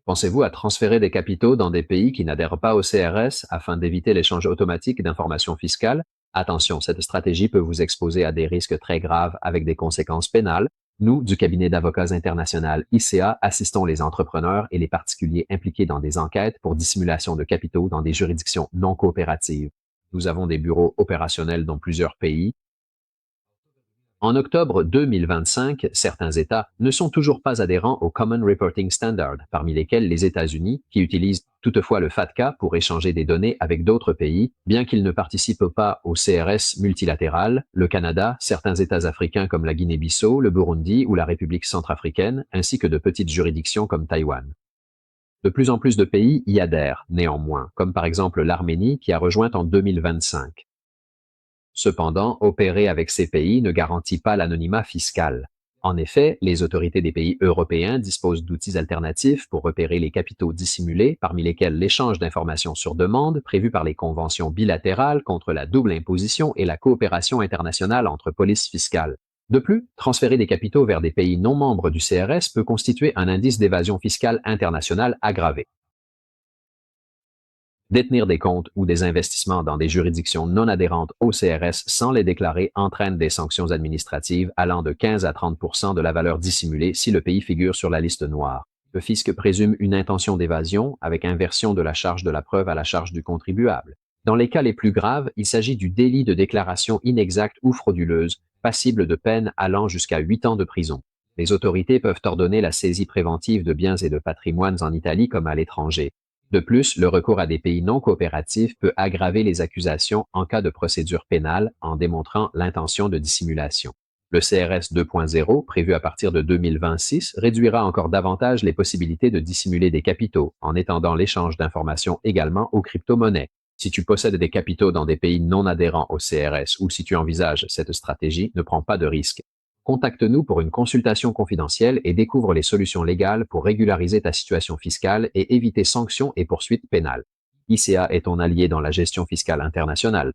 Pensez-vous à transférer des capitaux dans des pays qui n'adhèrent pas au CRS afin d'éviter l'échange automatique d'informations fiscales? Attention, cette stratégie peut vous exposer à des risques très graves avec des conséquences pénales. Nous, du cabinet d'avocats international ICA, assistons les entrepreneurs et les particuliers impliqués dans des enquêtes pour dissimulation de capitaux dans des juridictions non coopératives. Nous avons des bureaux opérationnels dans plusieurs pays. En octobre 2025, certains États ne sont toujours pas adhérents au Common Reporting Standard, parmi lesquels les États-Unis, qui utilisent toutefois le FATCA pour échanger des données avec d'autres pays, bien qu'ils ne participent pas au CRS multilatéral, le Canada, certains États africains comme la Guinée-Bissau, le Burundi ou la République centrafricaine, ainsi que de petites juridictions comme Taïwan. De plus en plus de pays y adhèrent, néanmoins, comme par exemple l'Arménie qui a rejoint en 2025. Cependant, opérer avec ces pays ne garantit pas l'anonymat fiscal. En effet, les autorités des pays européens disposent d'outils alternatifs pour repérer les capitaux dissimulés, parmi lesquels l'échange d'informations sur demande prévu par les conventions bilatérales contre la double imposition et la coopération internationale entre polices fiscales. De plus, transférer des capitaux vers des pays non membres du CRS peut constituer un indice d'évasion fiscale internationale aggravé. Détenir des comptes ou des investissements dans des juridictions non adhérentes au CRS sans les déclarer entraîne des sanctions administratives allant de 15 à 30 de la valeur dissimulée si le pays figure sur la liste noire. Le fisc présume une intention d'évasion avec inversion de la charge de la preuve à la charge du contribuable. Dans les cas les plus graves, il s'agit du délit de déclaration inexacte ou frauduleuse, passible de peines allant jusqu'à 8 ans de prison. Les autorités peuvent ordonner la saisie préventive de biens et de patrimoines en Italie comme à l'étranger. De plus, le recours à des pays non coopératifs peut aggraver les accusations en cas de procédure pénale en démontrant l'intention de dissimulation. Le CRS 2.0, prévu à partir de 2026, réduira encore davantage les possibilités de dissimuler des capitaux, en étendant l'échange d'informations également aux crypto-monnaies. Si tu possèdes des capitaux dans des pays non adhérents au CRS ou si tu envisages cette stratégie, ne prends pas de risque. Contacte-nous pour une consultation confidentielle et découvre les solutions légales pour régulariser ta situation fiscale et éviter sanctions et poursuites pénales. ICA est ton allié dans la gestion fiscale internationale.